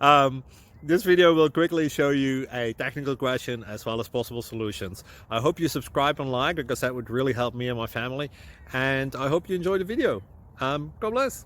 um, this video will quickly show you a technical question as well as possible solutions. I hope you subscribe and like, because that would really help me and my family. And I hope you enjoy the video. God bless.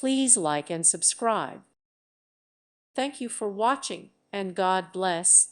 Please like and subscribe. Thank you for watching, and God bless.